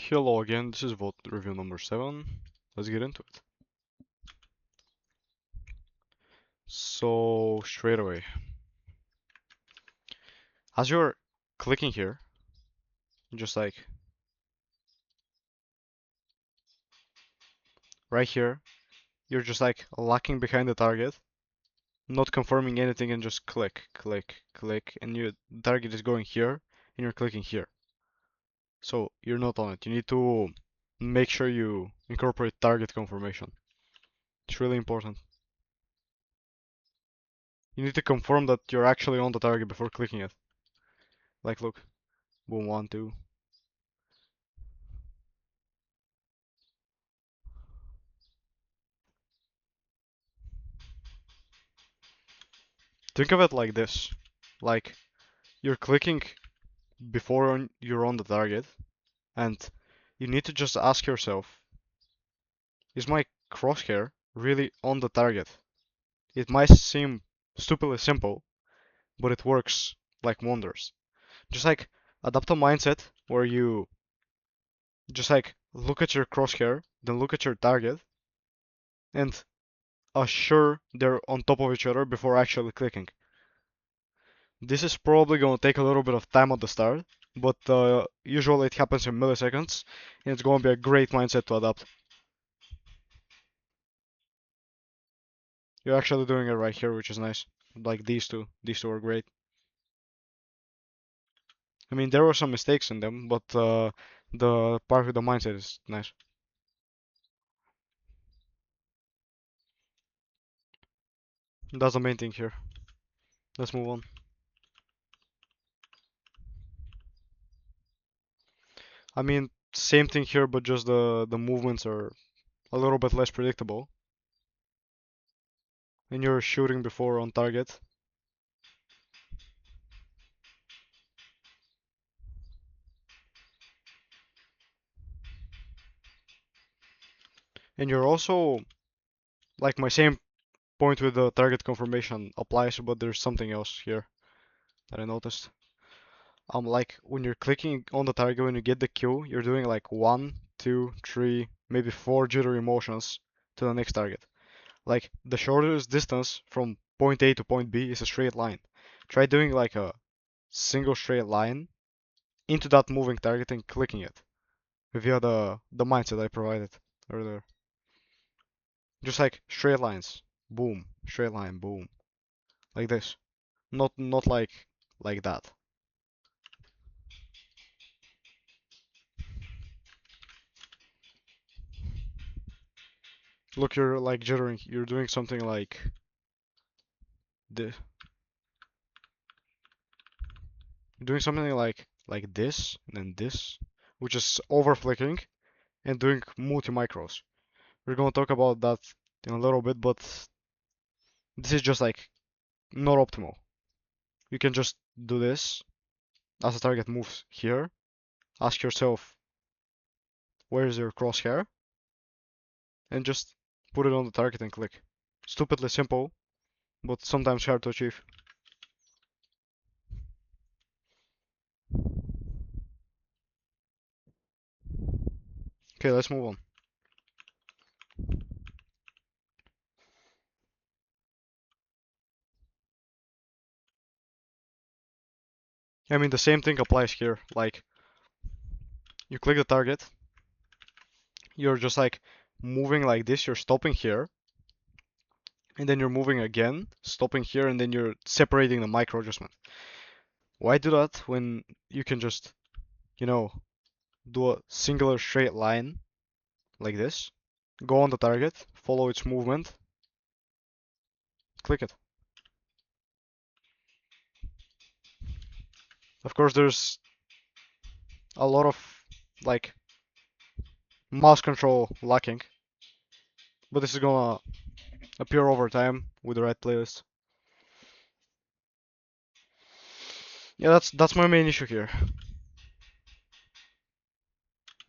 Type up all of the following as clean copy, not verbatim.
Hello again, this is VOD review number 7. Let's get into it. So, straight away, as you're clicking here, just like right here, you're just like locking behind the target, not confirming anything, and just click, click, click, and your target is going here, and you're clicking here. So, you're not on it. You need to make sure you incorporate target confirmation. It's really important. You need to confirm that you're actually on the target before clicking it. Like, look, boom, 1, 2. Think of it like this. Like, you're clicking before you're on the target, and you need to just ask yourself, is my crosshair really on the target? It might seem stupidly simple, but it works like wonders. Just like adopt a mindset where you just like look at your crosshair, then look at your target, and assure they're on top of each other before actually clicking. This is probably going to take a little bit of time at the start, but usually it happens in milliseconds, and it's going to be a great mindset to adopt. You're actually doing it right here, which is nice. Like these two are great. I mean, there were some mistakes in them, but the part with the mindset is nice. That's the main thing here. Let's move on. I mean, same thing here, but just the movements are a little bit less predictable. And you're shooting before on target. And you're also, like my same point with the target confirmation applies, but there's something else here that I noticed. Like when you're clicking on the target, when you get the kill, you're doing like 1, 2, 3, maybe 4 jittery motions to the next target. Like the shortest distance from point A to point B is a straight line. Try doing like a single straight line into that moving target and clicking it via the mindset I provided earlier. Just like straight lines, boom, straight line, boom, like this. Not like that. Look, you're like jittering. You're doing something like this. You're doing something like this and then this, which is over flicking and doing multi micros. We're gonna talk about that in a little bit, but this is just like not optimal. You can just do this as the target moves here. Ask yourself, where is your crosshair? And just put it on the target and click. Stupidly simple, but sometimes hard to achieve. Okay, let's move on. I mean, the same thing applies here. Like, you click the target, you're just like moving like this, you're stopping here, and then you're moving again, stopping here, and then you're separating the micro adjustment. Why do that when you can just, you know, do a singular straight line like this, go on the target, follow its movement, click it. Of course, there's a lot of like mouse control lacking, but this is gonna appear over time with the right playlist. Yeah, that's my main issue here.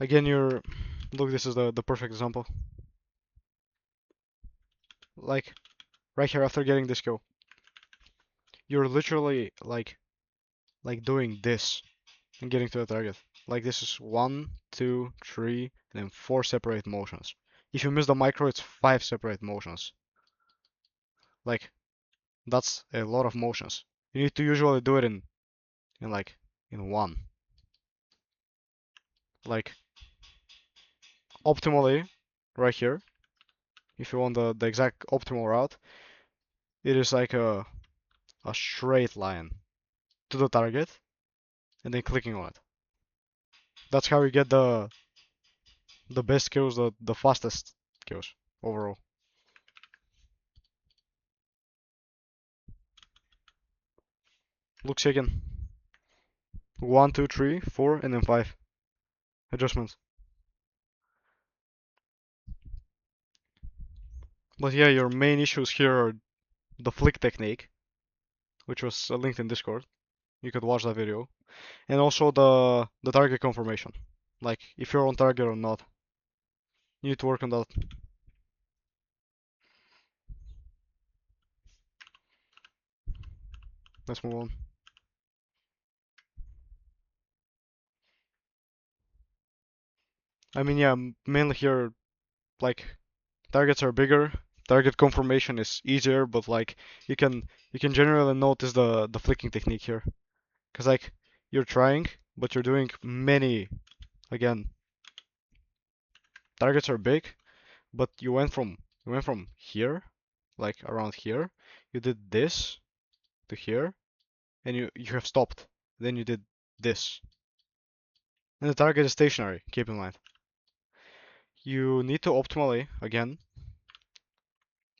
Again, you're look, this is the perfect example. Like right here after getting this kill, you're literally like doing this and getting to the target. Like this is 1, 2, 3, and then 4 separate motions. If you miss the micro, it's 5 separate motions. Like, that's a lot of motions. You need to usually do it in like, in one. Like, optimally, right here, if you want the exact optimal route, it is like a straight line to the target and then clicking on it. That's how you get the best kills, the fastest kills overall. Look again. 1, 2, 3, 4, and then 5 adjustments. But yeah, your main issues here are the flick technique, which was linked in Discord. You could watch that video, and also the target confirmation. Like if you're on target or not. You need to work on that. Let's move on. I mean, yeah, mainly here, like targets are bigger. Target confirmation is easier, but like you can generally notice the flicking technique here, cause like you're trying, but you're doing many again. Targets are big, but you went from here, like around here. You did this to here, and you have stopped. Then you did this, and the target is stationary. Keep in mind. You need to optimally again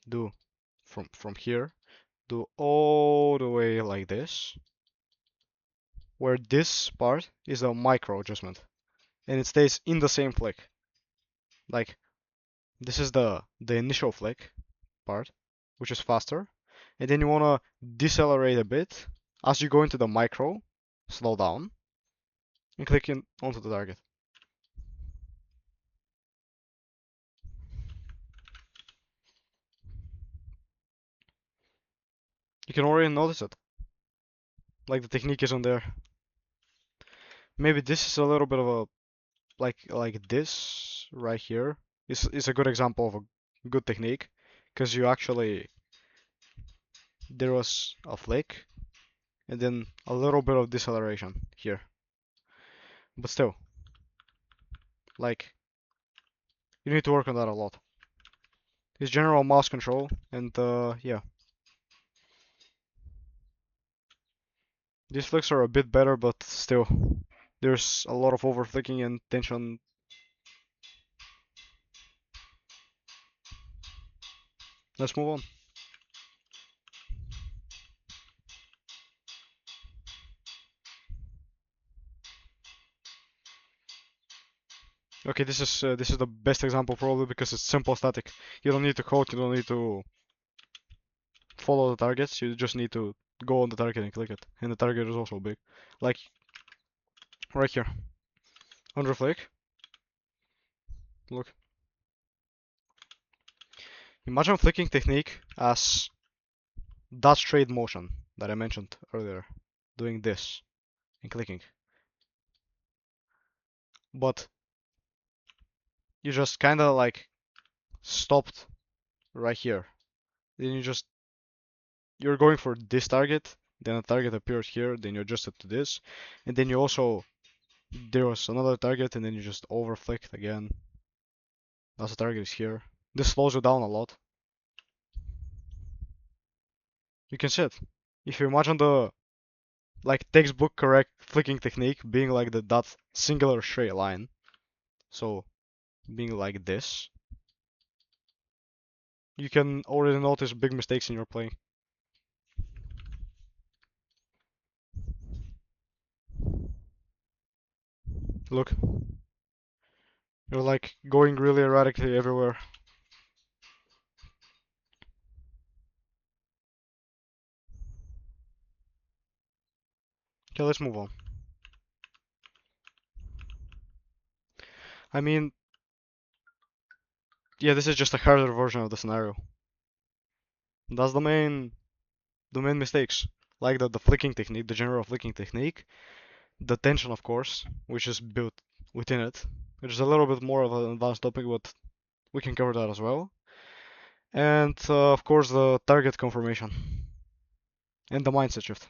do from here, do all the way like this, where this part is a micro adjustment, and it stays in the same flick. Like this is the initial flick part, which is faster, and then you wanna decelerate a bit as you go into the micro, slow down, and click in onto the target. You can already notice it, like the technique is on there. Maybe this is a little bit of a like this right here is a good example of a good technique, because you actually there was a flick and then a little bit of deceleration here, but still, like you need to work on that a lot. It's general mouse control and yeah, these flicks are a bit better, but still, there's a lot of over flicking and tension. Let's move on. Okay, this is the best example probably because it's simple static. You don't need to code, you don't need to follow the targets, you just need to go on the target and click it. And the target is also big. Like right here. Under flick. Look. Imagine flicking technique as that straight motion that I mentioned earlier. Doing this and clicking. But you just kinda like stopped right here. Then you're going for this target, then a target appears here, then you adjust it to this, and then you also there was another target and then you just over flicked again. As the target is here. This slows you down a lot. You can see it. If you imagine the like textbook correct flicking technique being like that singular straight line, so being like this, you can already notice big mistakes in your playing. Look, you're like going really erratically everywhere. Okay, let's move on. I mean, yeah, this is just a harder version of the scenario. That's the main mistakes. Like the flicking technique, the general flicking technique, the tension of course, which is built within it, which is a little bit more of an advanced topic, but we can cover that as well. And of course, the target confirmation and the mindset shift.